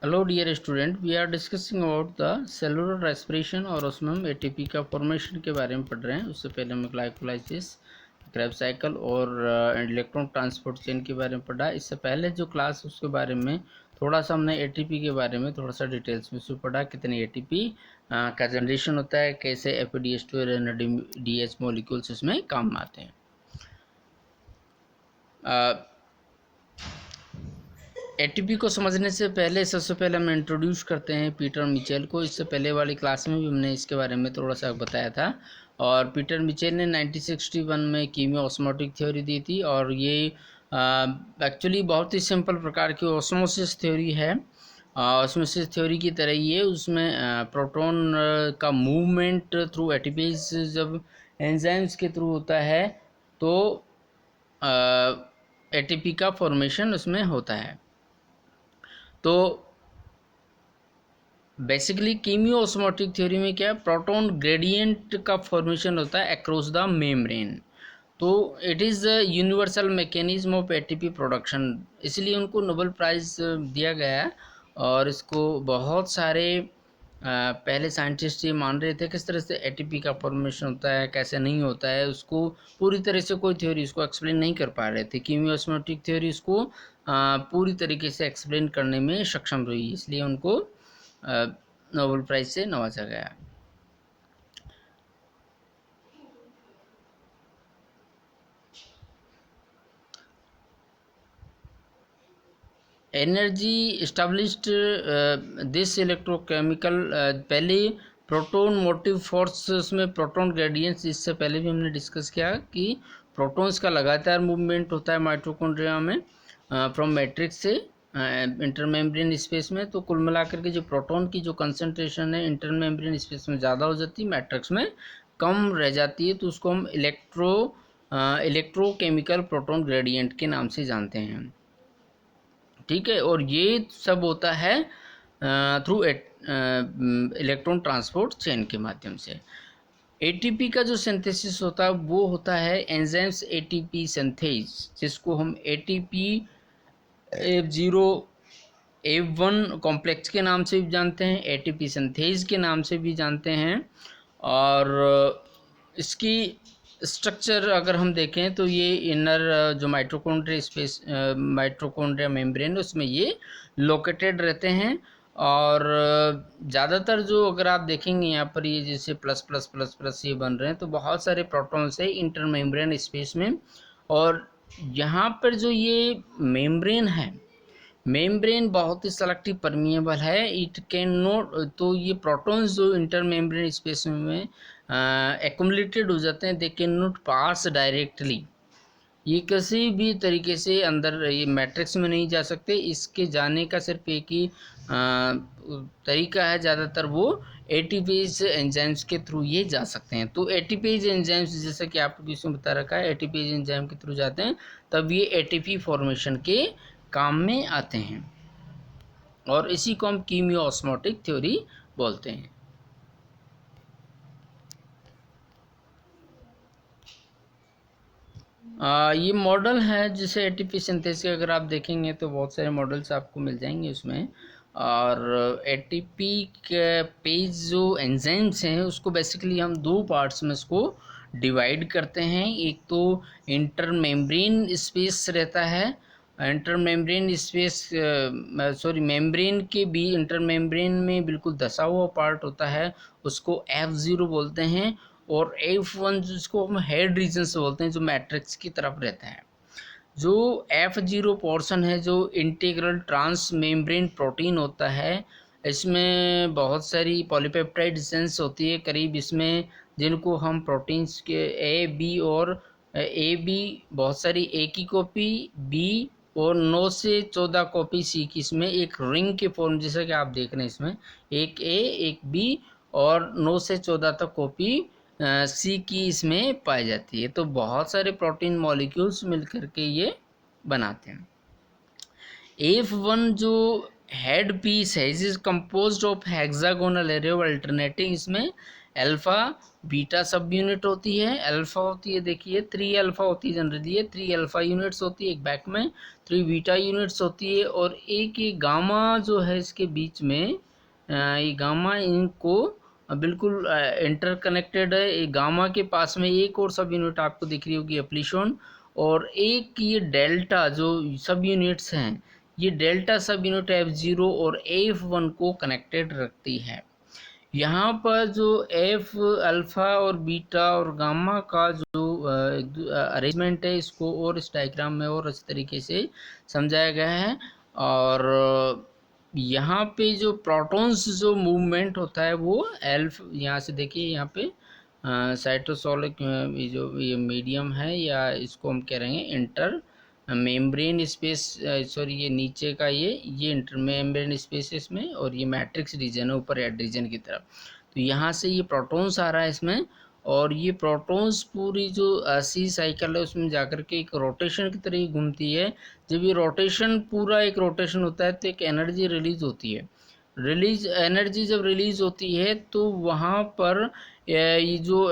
Hello dear student, we are discussing about the cellular respiration और उसमें हम ATP का फॉर्मेशन के बारे में पढ़ रहे हैं। उससे पहले हमें ग्लाइकोलाइसिस, क्रेब्स साइकिल और इलेक्ट्रॉन ट्रांसपोर्ट चेन के बारे में पढ़ा। इससे पहले जो क्लास उसके बारे में थोड़ा सा हमने एटीपी के बारे में थोड़ा सा डिटेल्स में उसमें पढ़ा, कितने एटीपी का जनरेशन होता है, कैसे एपीडीएच2 और एनएडीएच मॉलिक्यूल्स इसमें काम में आते हैं। एटीपी को समझने से पहले सबसे पहले हम इंट्रोड्यूस करते हैं पीटर मिचेल को। इससे पहले वाली क्लास में भी हमने इसके बारे में थोड़ा सा बताया था। और पीटर मिचेल ने 1961 में कीमियो ऑस्मोटिक थ्योरी दी थी, और ये एक्चुअली बहुत ही सिंपल प्रकार की ऑस्मोसिस थ्योरी है। ऑस्मोसिस थ्योरी की तरह ये उसमें प्रोटॉन का मूवमेंट थ्रू एटीपीज जब एंजाइम्स के थ्रू होता है तो एटीपी का फॉर्मेशन उसमें होता है। तो बेसिकली कीमियो ऑस्मोटिक थ्योरी में क्या है, प्रोटॉन ग्रेडियंट का फॉर्मेशन होता है अक्रॉस द मेम्ब्रेन। तो it is universal mechanism of ATP production, इसलिए उनको नोबेल प्राइज़ दिया गया है। और इसको बहुत सारे पहले साइंटिस्ट ये मान रहे थे किस तरह से एटीपी का फॉर्मेशन होता है, कैसे नहीं होता है, उसको पूरी तरह से कोई थ्योरी इसको एक्सप्लेन नहीं कर पा रहे थे। कीमियो ऑस्मोटिक थ्योरी इसको पूरी तरीके से एक्सप्लेन करने में सक्षम रही, इसलिए उनको नोबेल प्राइज से नवाजा गया। एनर्जी इस्टेब्लिश्ड दिस इलेक्ट्रोकेमिकल, पहले प्रोटॉन मोटिव फोर्स उसमें प्रोटॉन ग्रेडियंट्स, इससे पहले भी हमने डिस्कस किया कि प्रोटॉन्स का लगातार मूवमेंट होता है माइटोकॉन्ड्रिया में फ्रॉम मैट्रिक्स से इंटरमेम्ब्रेन स्पेस में। तो कुल मिलाकर के जो प्रोटॉन की जो कंसंट्रेशन है इंटरमेम्ब्रेन स्पेस में ज़्यादा हो जाती है, मैट्रिक्स में कम रह जाती है, तो उसको हम इलेक्ट्रोकेमिकल प्रोटॉन ग्रेडियंट के नाम से जानते हैं। ठीक है, और ये सब होता है थ्रू इलेक्ट्रॉन ट्रांसपोर्ट चेन के माध्यम से। एटीपी का जो सिंथेसिस होता है वो होता है एंजाइम्स एटीपी सिंथेज, जिसको हम एटीपी F0 F1 कॉम्प्लेक्स के नाम से भी जानते हैं, एटीपी सिंथेज के नाम से भी जानते हैं। और इसकी स्ट्रक्चर अगर हम देखें तो ये इनर जो माइटोकॉन्ड्रिया स्पेस, माइटोकॉन्ड्रिया मेम्ब्रेन, उसमें ये लोकेटेड रहते हैं। और ज़्यादातर जो अगर आप देखेंगे यहाँ पर ये जैसे प्लस प्लस प्लस प्लस ये बन रहे हैं, तो बहुत सारे प्रोटॉन्स है इंटर मेम्ब्रेन स्पेस में। और यहाँ पर जो ये मेम्ब्रेन है, मेम्ब्रेन बहुत ही सेलेक्टिव परमिएबल है, इट कैन नॉट, तो ये प्रोटॉन्स जो इंटर मेम्ब्रेन स्पेस में एक्युमुलेटेड हो जाते हैं, they can not pass directly, ये किसी भी तरीके से अंदर ये मैट्रिक्स में नहीं जा सकते। इसके जाने का सिर्फ एक ही तरीका है, ज़्यादातर वो एटीपेज एंजाइम्स के थ्रू ये जा सकते हैं। तो एटीपेज एंजाइम्स, जैसे कि आपको किसी ने बता रखा है, एटीपेज एंजाइम के थ्रू जाते हैं, तब ये एटीपी फॉर्मेशन के काम में आते हैं, और इसी को हम कीमियो ऑस्मोटिक थ्योरी बोलते हैं। ये मॉडल है जिसे एटीपी सिंथेसिस के अगर आप देखेंगे तो बहुत सारे मॉडल्स आपको मिल जाएंगे उसमें। और एटीपी के पेज जो एंजाइम्स हैं उसको बेसिकली हम दो पार्ट्स में इसको डिवाइड करते हैं। एक तो इंटर मेम्ब्रेन स्पेस रहता है, inter membrane space, sorry membrane के भी इंटर मेम्ब्रेन में बिल्कुल धसा हुआ पार्ट होता है, उसको F0 बोलते हैं। और F1 जिसको हम हेड रीजन से बोलते हैं, जो मैट्रिक्स की तरफ रहता है। जो F0 पोर्शन है, जो इंटीग्रल ट्रांस मेम्ब्रेन प्रोटीन होता है, इसमें बहुत सारी पॉलीपेप्टाइड सेंस होती है करीब इसमें, जिनको हम प्रोटीन्स के ए बी और ए बी, बहुत सारी ए की कॉपी, बी और 9 से 14 कॉपी सी की, इसमें एक रिंग के फॉर्म, जैसा कि आप देख रहे हैं इसमें एक ए एक बी और 9 से 14 तक कॉपी सी की इसमें पाई जाती है। तो बहुत सारे प्रोटीन मॉलिक्यूल्स मिल करके ये बनाते हैं। F1 जो हेड पीस है, is composed of hexagonal array of alternating इसमें अल्फा बीटा सब यूनिट होती है। अल्फा होती है, देखिए 3 अल्फा होती है जनरली, ये 3 अल्फा यूनिट्स होती है एक बैक में, 3 बीटा यूनिट्स होती है, और एक ये गामा जो है इसके बीच में, ये गामा इनको बिल्कुल इंटरकनेक्टेड है। ये गामा के पास में एक और सब यूनिट आपको दिख रही होगी एप्लीशोन, और एक ये डेल्टा जो सब यूनिट्स हैं, ये डेल्टा सब यूनिट F0 और F1 को कनेक्टेड रखती है। यहाँ पर जो एफ अल्फ़ा और बीटा और गामा का जो अरेंजमेंट है, इसको और इस डायग्राम में और अच्छे तरीके से समझाया गया है। और यहाँ पे जो प्रोटॉन्स जो मूवमेंट होता है वो एल्फ, यहाँ से देखिए यहाँ पे साइटोसोलिक ये मीडियम है, या इसको हम कह रहे हैं इंटर मेम्ब्रेन स्पेस, सॉरी ये नीचे का ये इंटर मेम्ब्रेन स्पेस है इसमें, और ये मैट्रिक्स रीजन है ऊपर हेड रीजन की तरफ। तो यहाँ से ये प्रोटॉन्स आ रहा है इसमें, और ये प्रोटॉन्स पूरी जो सी साइकिल है उसमें जाकर के एक रोटेशन की तरह ही घूमती है। जब ये रोटेशन पूरा एक रोटेशन होता है तो एक एनर्जी रिलीज होती है। एनर्जी जब रिलीज होती है तो वहाँ पर ये जो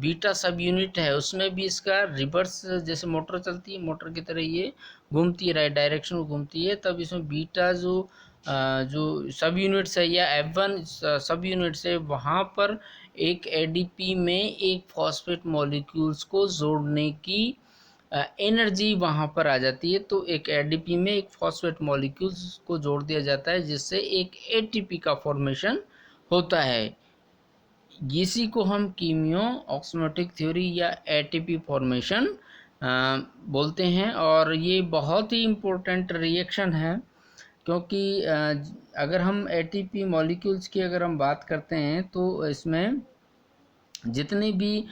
बीटा सब यूनिट है उसमें भी इसका रिवर्स, जैसे मोटर चलती है मोटर की तरह ये घूमती है, राइट डायरेक्शन में घूमती है, तब इसमें बीटा जो सब यूनिट्स है या F1 सब यूनिट्स है, वहाँ पर एक एडीपी में एक फॉस्फेट मॉलिक्यूल्स को जोड़ने की एनर्जी वहाँ पर आ जाती है। तो एक एडीपी में एक फॉस्फेट मॉलिक्यूल्स को जोड़ दिया जाता है, जिससे एक एटीपी का फॉर्मेशन होता है। इसी को हम कीमियो ऑक्सीमेटिक थ्योरी या एटीपी फॉर्मेशन बोलते हैं। और ये बहुत ही इम्पोर्टेंट रिएक्शन है, क्योंकि अगर हम एटीपी मॉलिक्यूल्स की अगर हम बात करते हैं तो इसमें जितनी भी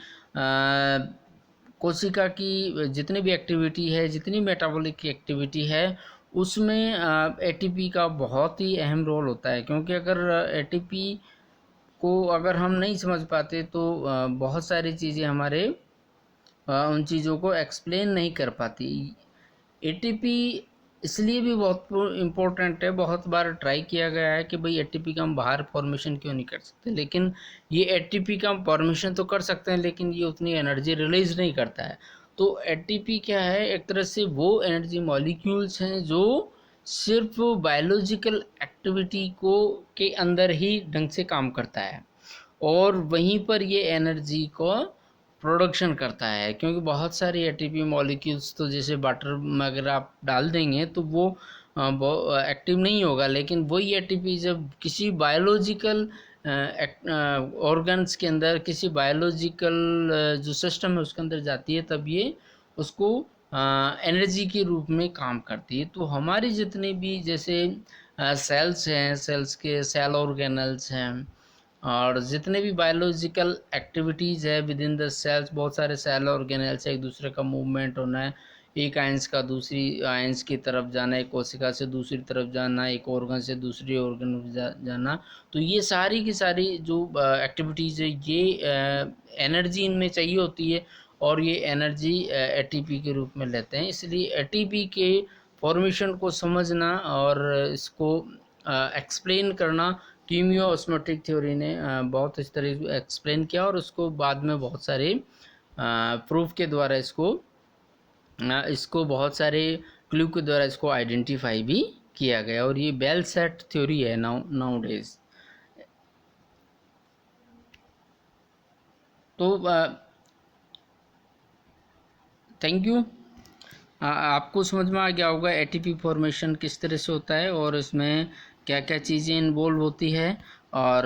कोशिका की जितनी भी एक्टिविटी है, जितनी मेटाबॉलिक एक्टिविटी है, उसमें एटीपी का बहुत ही अहम रोल होता है। क्योंकि अगर एटीपी को अगर हम नहीं समझ पाते तो बहुत सारी चीज़ें हमारे उन चीज़ों को एक्सप्लेन नहीं कर पाती। एटीपी इसलिए भी बहुत इम्पोर्टेंट है, बहुत बार ट्राई किया गया है कि भाई एटीपी का हम बाहर फॉर्मेशन क्यों नहीं कर सकते, लेकिन ये एटीपी का हम फॉर्मेशन तो कर सकते हैं, लेकिन ये उतनी एनर्जी रिलीज नहीं करता है। तो एटीपी क्या है, एक तरह से वो एनर्जी मॉलिक्यूल्स हैं जो सिर्फ बायोलॉजिकल एक्टिविटी को के अंदर ही ढंग से काम करता है, और वहीं पर ये एनर्जी को प्रोडक्शन करता है। क्योंकि बहुत सारी एटीपी मॉलिक्यूल्स तो जैसे वाटर में अगर आप डाल देंगे तो वो एक्टिव नहीं होगा, लेकिन वही एटीपी जब किसी बायोलॉजिकल ऑर्गन्स के अंदर, किसी बायोलॉजिकल जो सिस्टम है उसके अंदर जाती है, तब ये उसको एनर्जी के रूप में काम करती है। तो हमारी जितने भी जैसे सेल्स हैं, सेल्स के सेल ऑर्गेनल्स हैं, और जितने भी बायोलॉजिकल एक्टिविटीज़ है विद इन द सेल्स, बहुत सारे सेल ऑर्गेनल्स है, एक दूसरे का मूवमेंट होना है, एक आयंस का दूसरी आयंस की तरफ जाना, एक कोशिका से दूसरी तरफ जाना, एक ऑर्गन से दूसरी ऑर्गन में जाना। तो ये सारी की सारी जो एक्टिविटीज़ है, ये एनर्जी इनमें चाहिए होती है, और ये एनर्जी एटीपी के रूप में लेते हैं। इसलिए एटीपी के फॉर्मेशन को समझना और इसको एक्सप्लेन करना कीमियो ऑस्मोटिक थ्योरी ने बहुत इस तरह से एक्सप्लेन किया, और उसको बाद में बहुत सारे प्रूफ के द्वारा इसको बहुत सारे क्लू के द्वारा इसको आइडेंटिफाई भी किया गया, और ये वेल सेट थ्योरी है नाउ डेज। तो थैंक यू। आपको समझ में आ गया होगा एटीपी फॉर्मेशन किस तरह से होता है और इसमें क्या क्या चीज़ें इन्वॉल्व होती है। और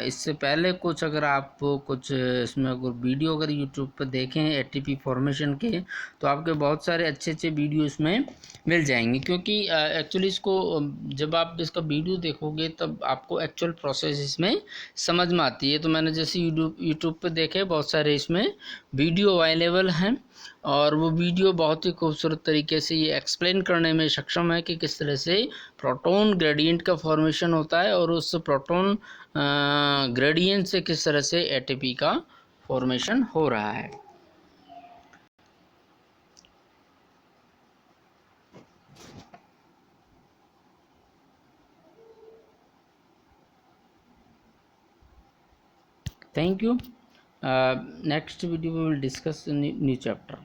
इससे पहले कुछ अगर आप कुछ इसमें अगर वीडियो अगर यूट्यूब पर देखें एटीपी फॉर्मेशन के, तो आपके बहुत सारे अच्छे अच्छे वीडियो इसमें मिल जाएंगे। क्योंकि एक्चुअली इसको जब आप इसका वीडियो देखोगे तब आपको एक्चुअल प्रोसेस इसमें समझ में आती है। तो मैंने जैसे यूट्यूब पर देखे बहुत सारे इसमें वीडियो अवेलेबल हैं, और वो वीडियो बहुत ही खूबसूरत तरीके से ये एक्सप्लेन करने में सक्षम है कि किस तरह से प्रोटॉन ग्रेडियंट का फॉर्मेशन होता है, और उस प्रोटॉन ग्रेडियंट से किस तरह से एटीपी का फॉर्मेशन हो रहा है। Thank you. Next video we will discuss a new chapter.